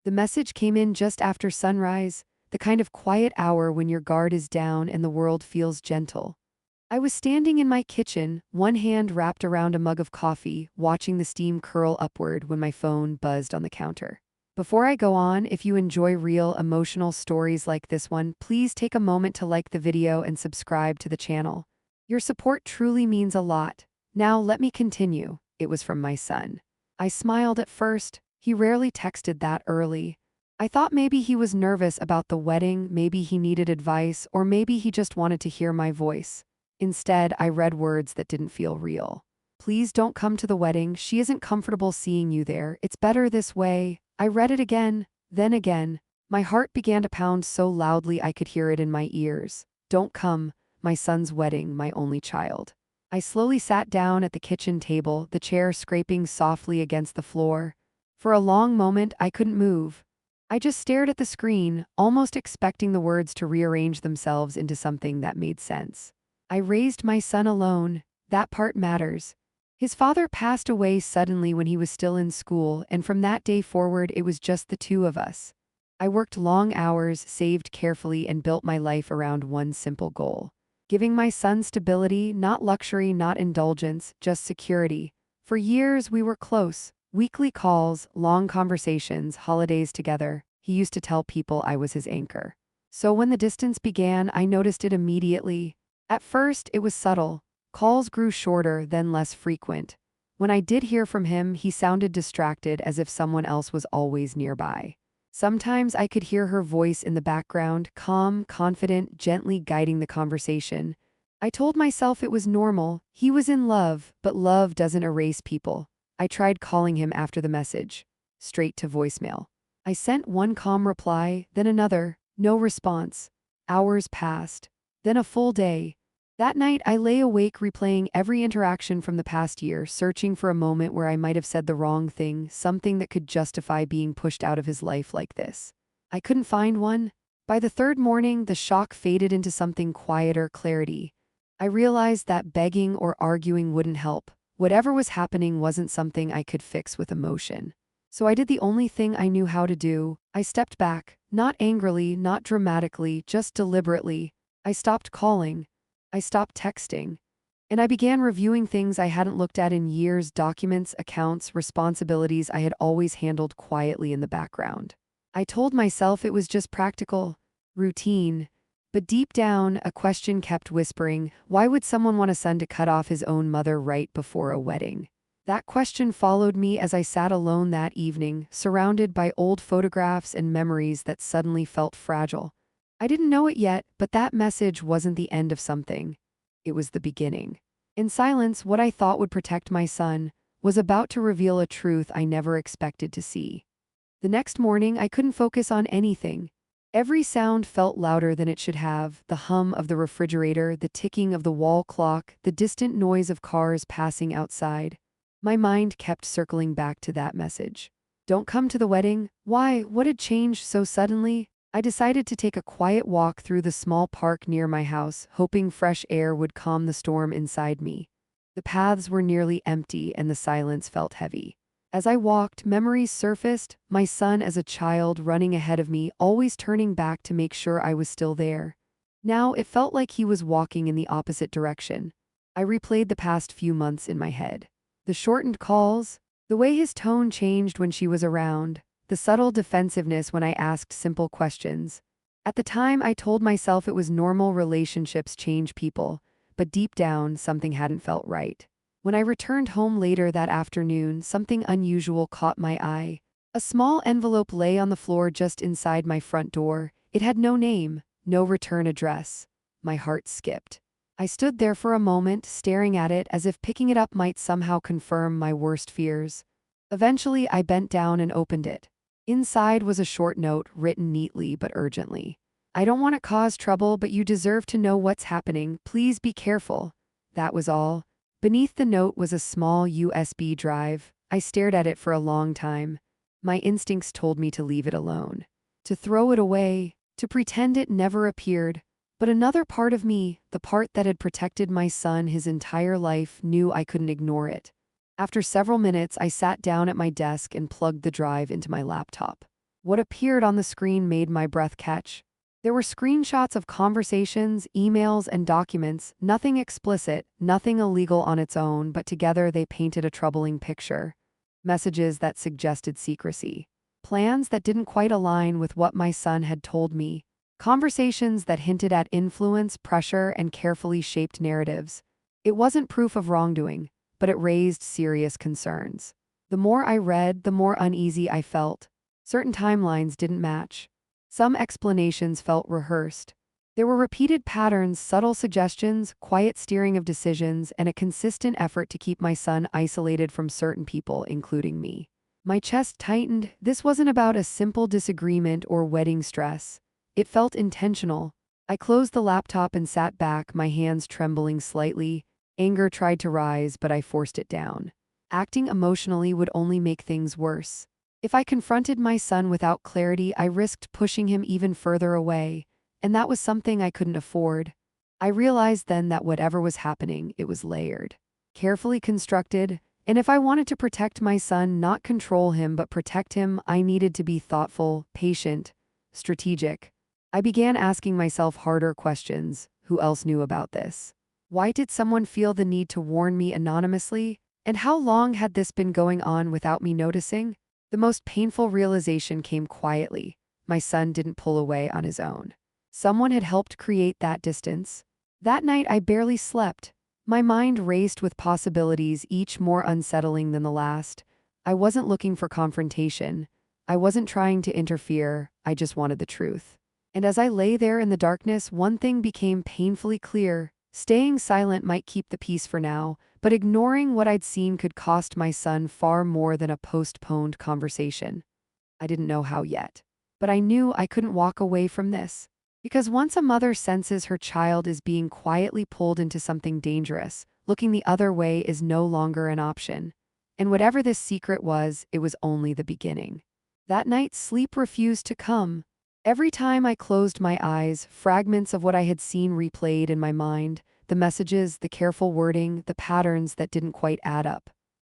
The message came in just after sunrise, the kind of quiet hour when your guard is down and the world feels gentle. I was standing in my kitchen, one hand wrapped around a mug of coffee, watching the steam curl upward when my phone buzzed on the counter. Before I go on, if you enjoy real emotional stories like this one, please take a moment to like the video and subscribe to the channel. Your support truly means a lot. Now let me continue. It was from my son. I smiled at first. He rarely texted that early. I thought maybe he was nervous about the wedding, maybe he needed advice, or maybe he just wanted to hear my voice. Instead, I read words that didn't feel real. Please don't come to the wedding. She isn't comfortable seeing you there. It's better this way. I read it again, then again. My heart began to pound so loudly I could hear it in my ears. Don't come. My son's wedding, my only child. I slowly sat down at the kitchen table, the chair scraping softly against the floor. For a long moment, I couldn't move. I just stared at the screen, almost expecting the words to rearrange themselves into something that made sense. I raised my son alone. That part matters. His father passed away suddenly when he was still in school, and from that day forward, it was just the two of us. I worked long hours, saved carefully, and built my life around one simple goal: giving my son stability, not luxury, not indulgence, just security. For years, we were close. Weekly calls, long conversations, holidays together. He used to tell people I was his anchor. So when the distance began, I noticed it immediately. At first, it was subtle. Calls grew shorter, then less frequent. When I did hear from him, he sounded distracted, as if someone else was always nearby. Sometimes I could hear her voice in the background, calm, confident, gently guiding the conversation. I told myself it was normal. He was in love, but love doesn't erase people. I tried calling him after the message. Straight to voicemail. I sent one calm reply, then another. No response. Hours passed. Then a full day. That night, I lay awake replaying every interaction from the past year, searching for a moment where I might have said the wrong thing, something that could justify being pushed out of his life like this. I couldn't find one. By the third morning, the shock faded into something quieter, clarity. I realized that begging or arguing wouldn't help. Whatever was happening wasn't something I could fix with emotion. So I did the only thing I knew how to do. I stepped back, not angrily, not dramatically, just deliberately. I stopped calling. I stopped texting. And I began reviewing things I hadn't looked at in years: documents, accounts, responsibilities I had always handled quietly in the background. I told myself it was just practical, routine. But deep down, a question kept whispering: why would someone want a son to cut off his own mother right before a wedding? That question followed me as I sat alone that evening, surrounded by old photographs and memories that suddenly felt fragile. I didn't know it yet, but that message wasn't the end of something. It was the beginning. In silence, what I thought would protect my son was about to reveal a truth I never expected to see. The next morning, I couldn't focus on anything. Every sound felt louder than it should have: the hum of the refrigerator, the ticking of the wall clock, the distant noise of cars passing outside. My mind kept circling back to that message. Don't come to the wedding? Why? What had changed so suddenly? I decided to take a quiet walk through the small park near my house, hoping fresh air would calm the storm inside me. The paths were nearly empty and the silence felt heavy. As I walked, memories surfaced: my son as a child running ahead of me, always turning back to make sure I was still there. Now it felt like he was walking in the opposite direction. I replayed the past few months in my head. The shortened calls, the way his tone changed when she was around, the subtle defensiveness when I asked simple questions. At the time, I told myself it was normal, relationships change people, but deep down, something hadn't felt right. When I returned home later that afternoon, something unusual caught my eye. A small envelope lay on the floor just inside my front door. It had no name, no return address. My heart skipped. I stood there for a moment, staring at it as if picking it up might somehow confirm my worst fears. Eventually, I bent down and opened it. Inside was a short note, written neatly but urgently. I don't want to cause trouble, but you deserve to know what's happening. Please be careful. That was all. Beneath the note was a small USB drive. I stared at it for a long time. My instincts told me to leave it alone, to throw it away, to pretend it never appeared. But another part of me, the part that had protected my son his entire life, knew I couldn't ignore it. After several minutes, I sat down at my desk and plugged the drive into my laptop. What appeared on the screen made my breath catch. There were screenshots of conversations, emails, and documents, nothing explicit, nothing illegal on its own, but together they painted a troubling picture. Messages that suggested secrecy. Plans that didn't quite align with what my son had told me. Conversations that hinted at influence, pressure, and carefully shaped narratives. It wasn't proof of wrongdoing, but it raised serious concerns. The more I read, the more uneasy I felt. Certain timelines didn't match. Some explanations felt rehearsed. There were repeated patterns, subtle suggestions, quiet steering of decisions, and a consistent effort to keep my son isolated from certain people, including me. My chest tightened. This wasn't about a simple disagreement or wedding stress. It felt intentional. I closed the laptop and sat back, my hands trembling slightly. Anger tried to rise, but I forced it down. Acting emotionally would only make things worse. If I confronted my son without clarity, I risked pushing him even further away, and that was something I couldn't afford. I realized then that whatever was happening, it was layered, carefully constructed, and if I wanted to protect my son, not control him but protect him, I needed to be thoughtful, patient, strategic. I began asking myself harder questions. Who else knew about this? Why did someone feel the need to warn me anonymously? And how long had this been going on without me noticing? The most painful realization came quietly. My son didn't pull away on his own. Someone had helped create that distance. That night I barely slept. My mind raced with possibilities, each more unsettling than the last. I wasn't looking for confrontation. I wasn't trying to interfere. I just wanted the truth. And as I lay there in the darkness, one thing became painfully clear. Staying silent might keep the peace for now, but ignoring what I'd seen could cost my son far more than a postponed conversation. I didn't know how yet, but I knew I couldn't walk away from this. Because once a mother senses her child is being quietly pulled into something dangerous, looking the other way is no longer an option. And whatever this secret was, it was only the beginning. That night, sleep refused to come. Every time I closed my eyes, fragments of what I had seen replayed in my mind, the messages, the careful wording, the patterns that didn't quite add up.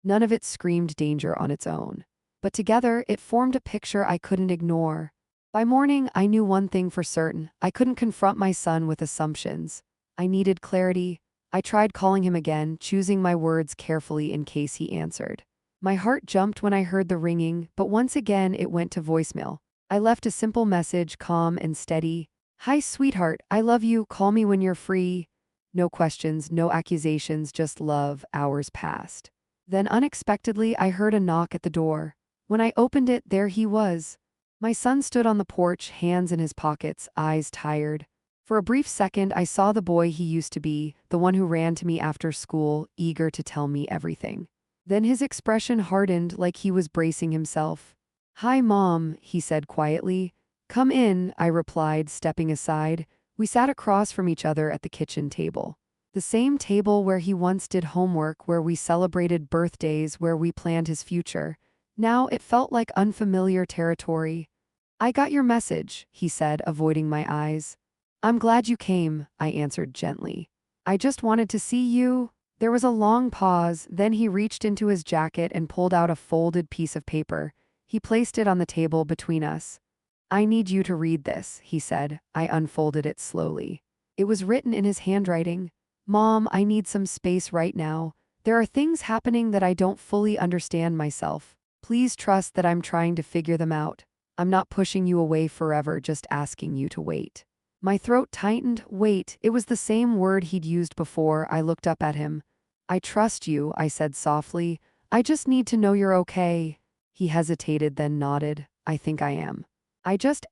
None of it screamed danger on its own. But together, it formed a picture I couldn't ignore. By morning, I knew one thing for certain. I couldn't confront my son with assumptions. I needed clarity. I tried calling him again, choosing my words carefully in case he answered. My heart jumped when I heard the ringing, but once again it went to voicemail. I left a simple message, calm and steady. "Hi, sweetheart, I love you, call me when you're free." No questions, no accusations, just love. Hours passed. Then unexpectedly, I heard a knock at the door. When I opened it, there he was. My son stood on the porch, hands in his pockets, eyes tired. For a brief second, I saw the boy he used to be, the one who ran to me after school, eager to tell me everything. Then his expression hardened like he was bracing himself. "Hi, Mom," he said quietly. "Come in," I replied, stepping aside. We sat across from each other at the kitchen table. The same table where he once did homework, where we celebrated birthdays, where we planned his future. Now it felt like unfamiliar territory. "I got your message," he said, avoiding my eyes. "I'm glad you came," I answered gently. "I just wanted to see you." There was a long pause, then he reached into his jacket and pulled out a folded piece of paper. He placed it on the table between us. "I need you to read this," he said. I unfolded it slowly. It was written in his handwriting. "Mom, I need some space right now. There are things happening that I don't fully understand myself. Please trust that I'm trying to figure them out. I'm not pushing you away forever, just asking you to wait." My throat tightened. Wait, it was the same word he'd used before. I looked up at him. "I trust you," I said softly. "I just need to know you're okay." He hesitated, then nodded. "I think I am.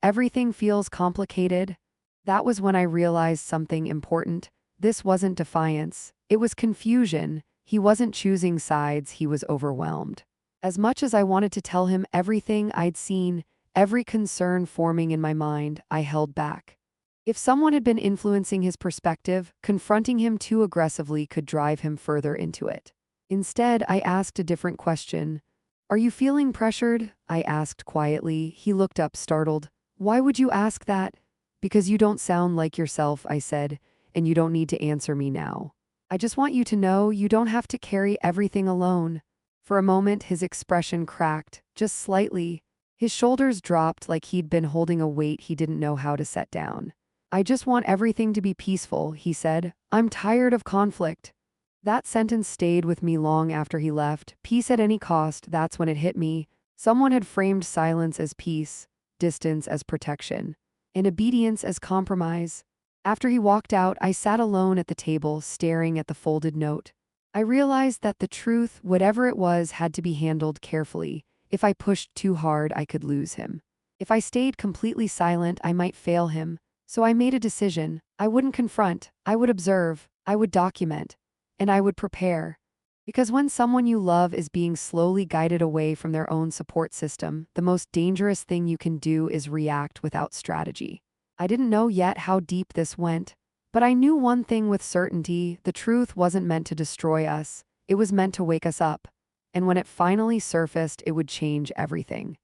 Everything feels complicated." That was when I realized something important. This wasn't defiance. It was confusion. He wasn't choosing sides, he was overwhelmed. As much as I wanted to tell him everything I'd seen, every concern forming in my mind, I held back. If someone had been influencing his perspective, confronting him too aggressively could drive him further into it. Instead, I asked a different question. "Are you feeling pressured?" I asked quietly. He looked up, startled. "Why would you ask that?" "Because you don't sound like yourself," I said, "and you don't need to answer me now. I just want you to know you don't have to carry everything alone." For a moment, his expression cracked, just slightly. His shoulders dropped like he'd been holding a weight he didn't know how to set down. "I just want everything to be peaceful," he said. "I'm tired of conflict." That sentence stayed with me long after he left. Peace at any cost, that's when it hit me. Someone had framed silence as peace, distance as protection, and obedience as compromise. After he walked out, I sat alone at the table, staring at the folded note. I realized that the truth, whatever it was, had to be handled carefully. If I pushed too hard, I could lose him. If I stayed completely silent, I might fail him. So I made a decision. I wouldn't confront, I would observe, I would document, and I would prepare. Because when someone you love is being slowly guided away from their own support system, the most dangerous thing you can do is react without strategy. I didn't know yet how deep this went, but I knew one thing with certainty: the truth wasn't meant to destroy us, it was meant to wake us up. And when it finally surfaced, it would change everything.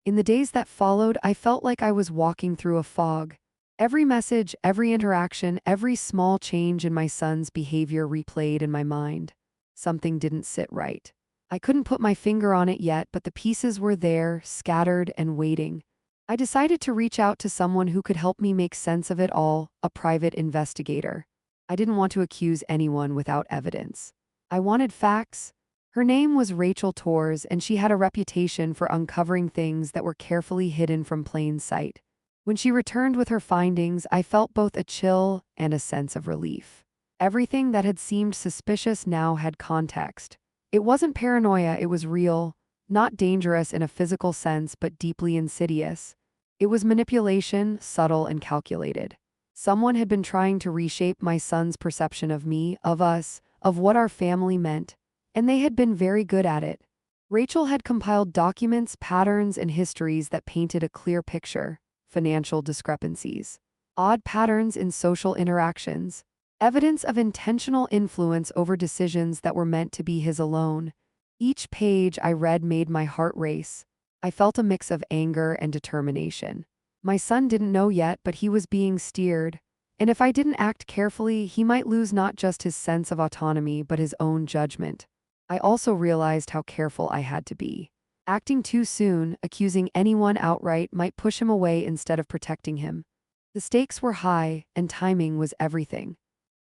In the days that followed, I felt like I was walking through a fog. Every message, every interaction, every small change in my son's behavior replayed in my mind. Something didn't sit right. I couldn't put my finger on it yet, but the pieces were there, scattered and waiting. I decided to reach out to someone who could help me make sense of it all, a private investigator. I didn't want to accuse anyone without evidence. I wanted facts. Her name was Rachel Torres, and she had a reputation for uncovering things that were carefully hidden from plain sight. When she returned with her findings, I felt both a chill and a sense of relief. Everything that had seemed suspicious now had context. It wasn't paranoia, it was real, not dangerous in a physical sense, but deeply insidious. It was manipulation, subtle and calculated. Someone had been trying to reshape my son's perception of me, of us, of what our family meant, and they had been very good at it. Rachel had compiled documents, patterns, and histories that painted a clear picture: financial discrepancies, odd patterns in social interactions, evidence of intentional influence over decisions that were meant to be his alone. Each page I read made my heart race. I felt a mix of anger and determination. My son didn't know yet, but he was being steered. And if I didn't act carefully, he might lose not just his sense of autonomy, but his own judgment. I also realized how careful I had to be. Acting too soon, accusing anyone outright, might push him away instead of protecting him. The stakes were high, and timing was everything.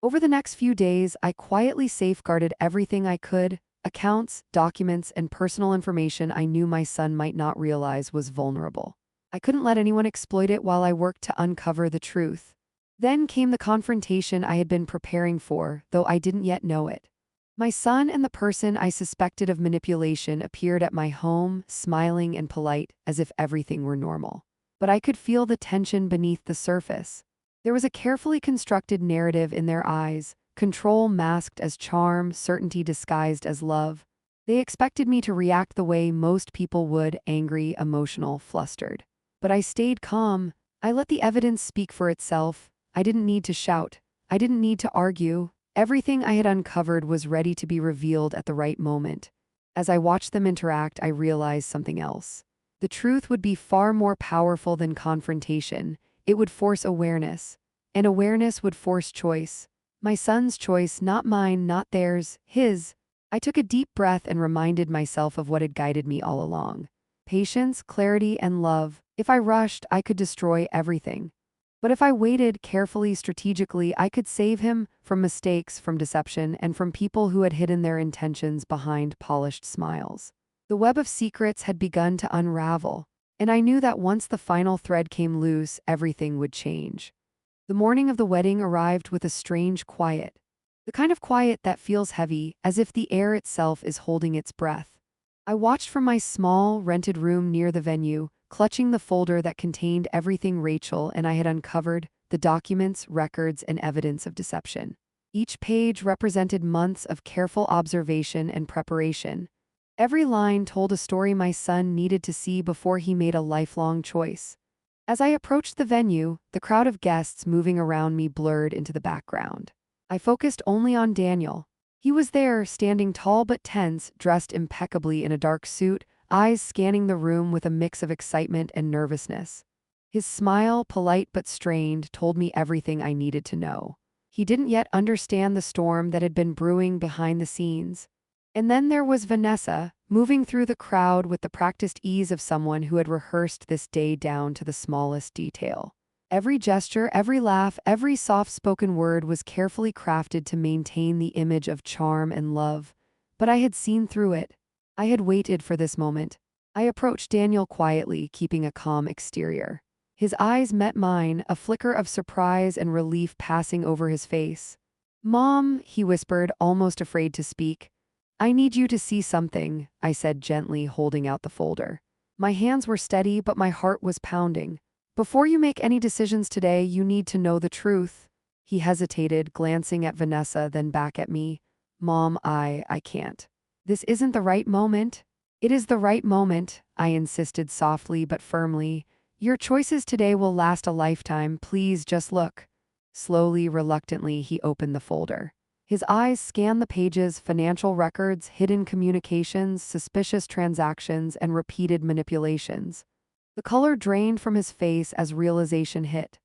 Over the next few days, I quietly safeguarded everything I could: accounts, documents, and personal information I knew my son might not realize was vulnerable. I couldn't let anyone exploit it while I worked to uncover the truth. Then came the confrontation I had been preparing for, though I didn't yet know it. My son and the person I suspected of manipulation appeared at my home, smiling and polite, as if everything were normal. But I could feel the tension beneath the surface. There was a carefully constructed narrative in their eyes: control masked as charm, certainty disguised as love. They expected me to react the way most people would: angry, emotional, flustered. But I stayed calm. I let the evidence speak for itself. I didn't need to shout. I didn't need to argue. Everything I had uncovered was ready to be revealed at the right moment. As I watched them interact, I realized something else. The truth would be far more powerful than confrontation. It would force awareness, and awareness would force choice. My son's choice, not mine, not theirs, his. I took a deep breath and reminded myself of what had guided me all along: patience, clarity, and love. If I rushed, I could destroy everything. But if I waited carefully, strategically, I could save him from mistakes, from deception, and from people who had hidden their intentions behind polished smiles. The web of secrets had begun to unravel, and I knew that once the final thread came loose, everything would change. The morning of the wedding arrived with a strange quiet. The kind of quiet that feels heavy, as if the air itself is holding its breath. I watched from my small, rented room near the venue, clutching the folder that contained everything Rachel and I had uncovered: the documents, records, and evidence of deception. Each page represented months of careful observation and preparation. Every line told a story my son needed to see before he made a lifelong choice. As I approached the venue, the crowd of guests moving around me blurred into the background. I focused only on Daniel. He was there, standing tall but tense, dressed impeccably in a dark suit, eyes scanning the room with a mix of excitement and nervousness. His smile, polite but strained, told me everything I needed to know. He didn't yet understand the storm that had been brewing behind the scenes. And then there was Vanessa, moving through the crowd with the practiced ease of someone who had rehearsed this day down to the smallest detail. Every gesture, every laugh, every soft-spoken word was carefully crafted to maintain the image of charm and love. But I had seen through it. I had waited for this moment. I approached Daniel quietly, keeping a calm exterior. His eyes met mine, a flicker of surprise and relief passing over his face. "Mom," he whispered, almost afraid to speak. "I need you to see something," I said gently, holding out the folder. My hands were steady, but my heart was pounding. "Before you make any decisions today, you need to know the truth." He hesitated, glancing at Vanessa, then back at me. "Mom, I can't. This isn't the right moment." "It is the right moment," I insisted softly but firmly. "Your choices today will last a lifetime. Please just look." Slowly, reluctantly, he opened the folder. His eyes scanned the pages, financial records, hidden communications, suspicious transactions, and repeated manipulations. The color drained from his face as realization hit.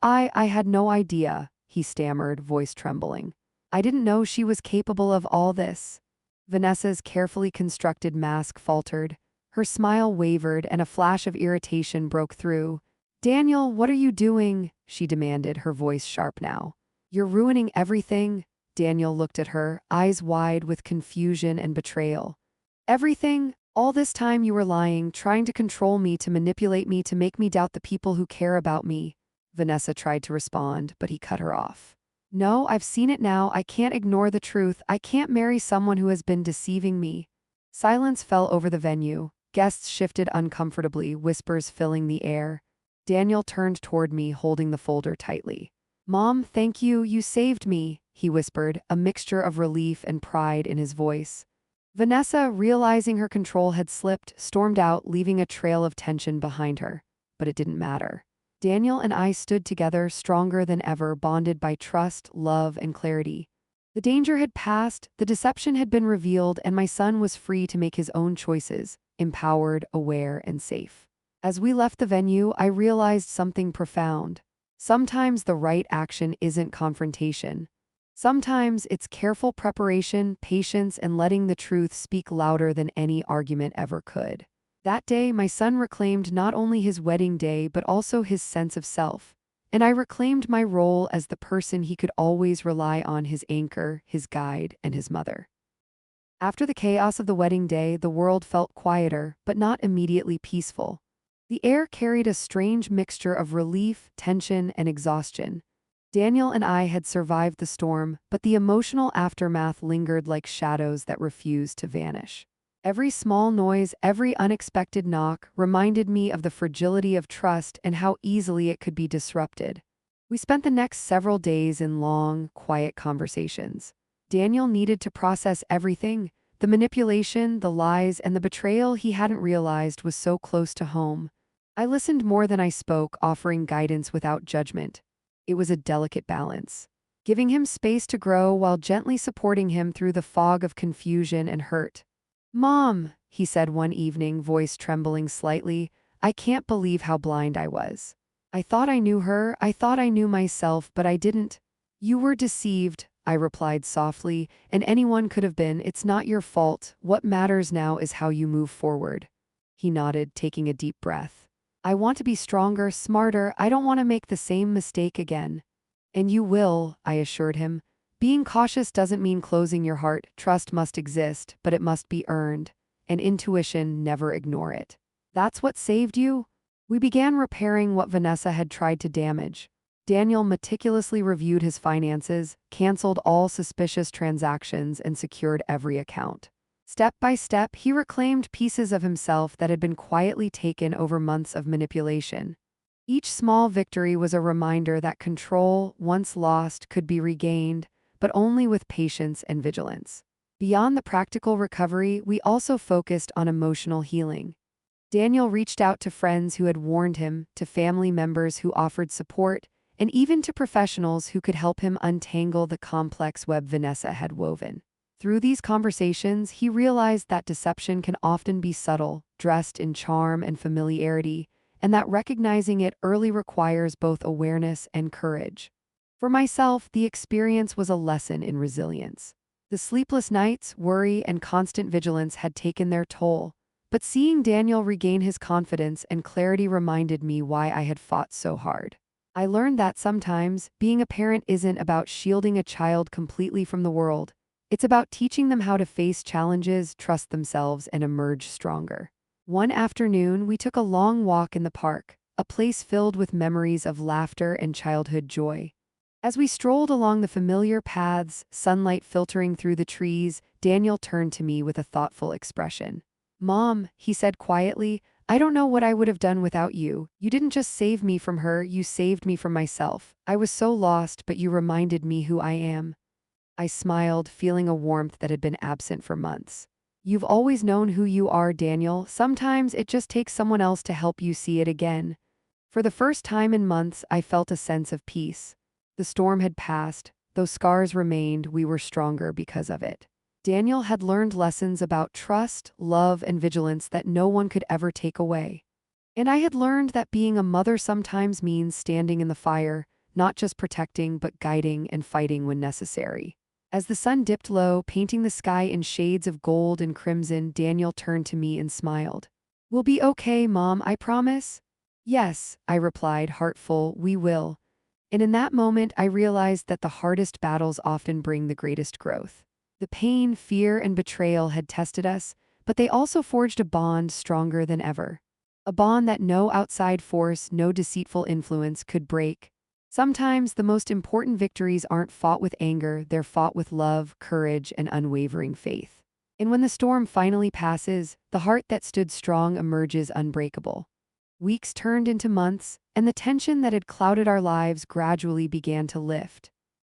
I had no idea," he stammered, voice trembling. "I didn't know she was capable of all this." Vanessa's carefully constructed mask faltered. Her smile wavered, and a flash of irritation broke through. "Daniel, what are you doing?" she demanded, her voice sharp now. "You're ruining everything." Daniel looked at her, eyes wide with confusion and betrayal. "Everything? All this time you were lying, trying to control me, to manipulate me, to make me doubt the people who care about me." Vanessa tried to respond, but he cut her off. "No, I've seen it now. I can't ignore the truth. I can't marry someone who has been deceiving me." Silence fell over the venue. Guests shifted uncomfortably, whispers filling the air. Daniel turned toward me, holding the folder tightly. "Mom, thank you. You saved me," he whispered, a mixture of relief and pride in his voice. Vanessa, realizing her control had slipped, stormed out, leaving a trail of tension behind her. But it didn't matter. Daniel and I stood together, stronger than ever, bonded by trust, love, and clarity. The danger had passed, the deception had been revealed, and my son was free to make his own choices, empowered, aware, and safe. As we left the venue, I realized something profound. Sometimes the right action isn't confrontation. Sometimes it's careful preparation, patience, and letting the truth speak louder than any argument ever could. That day, my son reclaimed not only his wedding day but also his sense of self. And I reclaimed my role as the person he could always rely on, his anchor, his guide, and his mother. After the chaos of the wedding day, the world felt quieter, but not immediately peaceful. The air carried a strange mixture of relief, tension, and exhaustion. Daniel and I had survived the storm, but the emotional aftermath lingered like shadows that refused to vanish. Every small noise, every unexpected knock reminded me of the fragility of trust and how easily it could be disrupted. We spent the next several days in long, quiet conversations. Daniel needed to process everything: the manipulation, the lies, and the betrayal he hadn't realized was so close to home. I listened more than I spoke, offering guidance without judgment. It was a delicate balance, giving him space to grow while gently supporting him through the fog of confusion and hurt. "Mom," he said one evening, voice trembling slightly, "I can't believe how blind I was. I thought I knew her, I thought I knew myself, but I didn't." "You were deceived," I replied softly, "and anyone could have been. It's not your fault. What matters now is how you move forward." He nodded, taking a deep breath. "I want to be stronger, smarter. I don't want to make the same mistake again." "And you will," I assured him. "Being cautious doesn't mean closing your heart. Trust must exist, but it must be earned. And intuition, never ignore it. That's what saved you." We began repairing what Vanessa had tried to damage. Daniel meticulously reviewed his finances, canceled all suspicious transactions, and secured every account. Step by step, he reclaimed pieces of himself that had been quietly taken over months of manipulation. Each small victory was a reminder that control, once lost, could be regained, but only with patience and vigilance. Beyond the practical recovery, we also focused on emotional healing. Daniel reached out to friends who had warned him, to family members who offered support, and even to professionals who could help him untangle the complex web Vanessa had woven. Through these conversations, he realized that deception can often be subtle, dressed in charm and familiarity, and that recognizing it early requires both awareness and courage. For myself, the experience was a lesson in resilience. The sleepless nights, worry, and constant vigilance had taken their toll. But seeing Daniel regain his confidence and clarity reminded me why I had fought so hard. I learned that sometimes being a parent isn't about shielding a child completely from the world. It's about teaching them how to face challenges, trust themselves, and emerge stronger. One afternoon, we took a long walk in the park, a place filled with memories of laughter and childhood joy. As we strolled along the familiar paths, sunlight filtering through the trees, Daniel turned to me with a thoughtful expression. "Mom," he said quietly, "I don't know what I would have done without you. You didn't just save me from her, you saved me from myself. I was so lost, but you reminded me who I am." I smiled, feeling a warmth that had been absent for months. "You've always known who you are, Daniel. Sometimes it just takes someone else to help you see it again." For the first time in months, I felt a sense of peace. The storm had passed. Though scars remained, we were stronger because of it. Daniel had learned lessons about trust, love, and vigilance that no one could ever take away. And I had learned that being a mother sometimes means standing in the fire, not just protecting, but guiding and fighting when necessary. As the sun dipped low, painting the sky in shades of gold and crimson, Daniel turned to me and smiled. "We'll be okay, Mom, I promise." "Yes," I replied, heartful, "we will." And in that moment, I realized that the hardest battles often bring the greatest growth. The pain, fear, and betrayal had tested us, but they also forged a bond stronger than ever. A bond that no outside force, no deceitful influence could break. Sometimes the most important victories aren't fought with anger, they're fought with love, courage, and unwavering faith. And when the storm finally passes, the heart that stood strong emerges unbreakable. Weeks turned into months, and the tension that had clouded our lives gradually began to lift.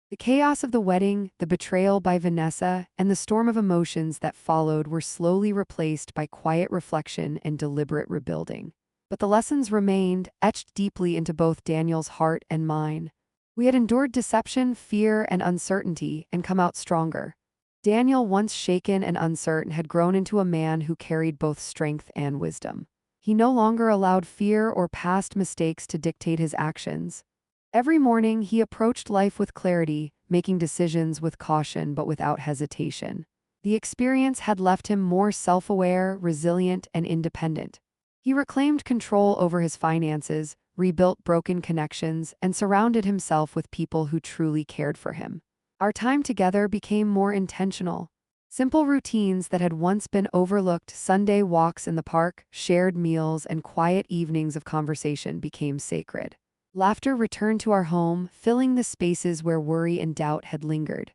The chaos of the wedding, the betrayal by Vanessa, and the storm of emotions that followed were slowly replaced by quiet reflection and deliberate rebuilding. But the lessons remained, etched deeply into both Daniel's heart and mine. We had endured deception, fear, and uncertainty, and come out stronger. Daniel, once shaken and uncertain, had grown into a man who carried both strength and wisdom. He no longer allowed fear or past mistakes to dictate his actions. Every morning, he approached life with clarity, making decisions with caution but without hesitation. The experience had left him more self-aware, resilient, and independent. He reclaimed control over his finances, rebuilt broken connections, and surrounded himself with people who truly cared for him. Our time together became more intentional. Simple routines that had once been overlooked, Sunday walks in the park, shared meals, and quiet evenings of conversation became sacred. Laughter returned to our home, filling the spaces where worry and doubt had lingered.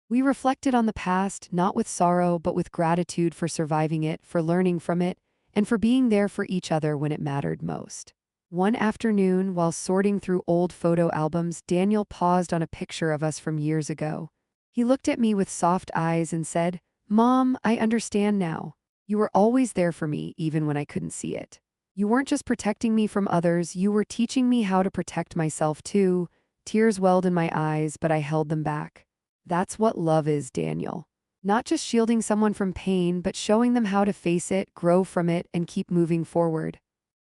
We reflected on the past, not with sorrow, but with gratitude for surviving it, for learning from it, and for being there for each other when it mattered most. One afternoon, while sorting through old photo albums, Daniel paused on a picture of us from years ago. He looked at me with soft eyes and said, "Mom, I understand now. You were always there for me, even when I couldn't see it. You weren't just protecting me from others, you were teaching me how to protect myself too." Tears welled in my eyes, but I held them back. That's what love is, Daniel. Not just shielding someone from pain, but showing them how to face it, grow from it, and keep moving forward.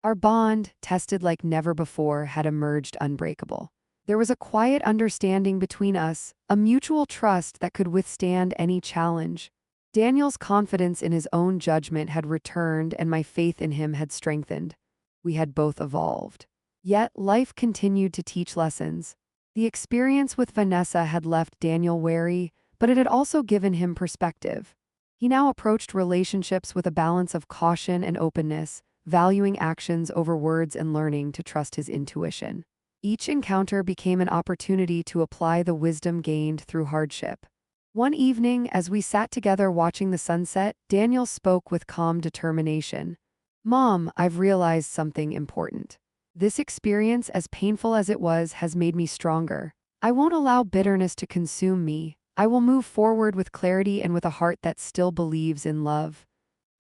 Our bond, tested like never before, had emerged unbreakable. There was a quiet understanding between us, a mutual trust that could withstand any challenge. Daniel's confidence in his own judgment had returned, and my faith in him had strengthened. We had both evolved. Yet life continued to teach lessons. The experience with Vanessa had left Daniel wary, but it had also given him perspective. He now approached relationships with a balance of caution and openness, valuing actions over words and learning to trust his intuition. Each encounter became an opportunity to apply the wisdom gained through hardship. One evening, as we sat together watching the sunset, Daniel spoke with calm determination. "Mom, I've realized something important. This experience, as painful as it was, has made me stronger. I won't allow bitterness to consume me. I will move forward with clarity and with a heart that still believes in love."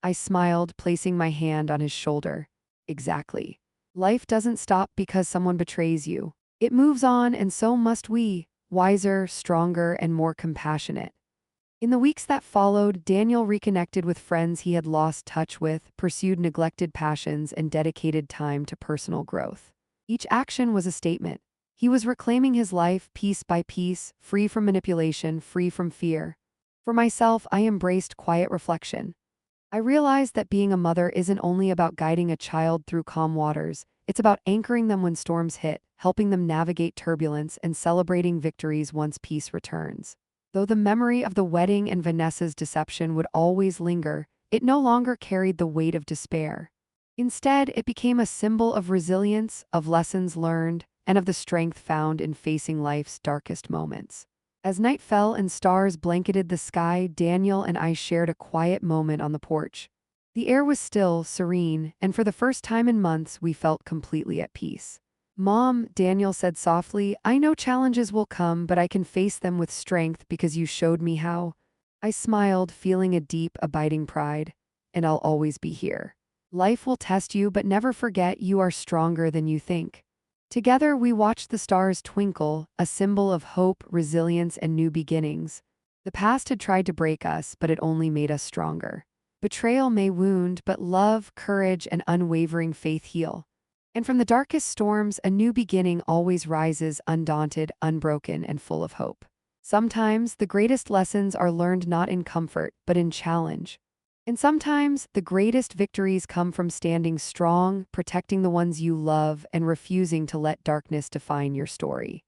I smiled, placing my hand on his shoulder. "Exactly. Life doesn't stop because someone betrays you. It moves on, and so must we, wiser, stronger, and more compassionate." In the weeks that followed, Daniel reconnected with friends he had lost touch with, pursued neglected passions, and dedicated time to personal growth. Each action was a statement. He was reclaiming his life piece by piece, free from manipulation, free from fear. For myself, I embraced quiet reflection. I realized that being a mother isn't only about guiding a child through calm waters, it's about anchoring them when storms hit, helping them navigate turbulence, and celebrating victories once peace returns. Though the memory of the wedding and Vanessa's deception would always linger, it no longer carried the weight of despair. Instead, it became a symbol of resilience, of lessons learned, and of the strength found in facing life's darkest moments. As night fell and stars blanketed the sky, Daniel and I shared a quiet moment on the porch. The air was still, serene, and for the first time in months, we felt completely at peace. Mom, Daniel said softly, I know challenges will come, but I can face them with strength because you showed me how. I smiled, feeling a deep, abiding pride. And I'll always be here. Life will test you, but never forget you are stronger than you think. Together, we watched the stars twinkle, a symbol of hope, resilience, and new beginnings. The past had tried to break us, but it only made us stronger. Betrayal may wound, but love, courage, and unwavering faith heal. And from the darkest storms, a new beginning always rises, undaunted, unbroken, and full of hope. Sometimes, the greatest lessons are learned not in comfort, but in challenge. And sometimes, the greatest victories come from standing strong, protecting the ones you love, and refusing to let darkness define your story.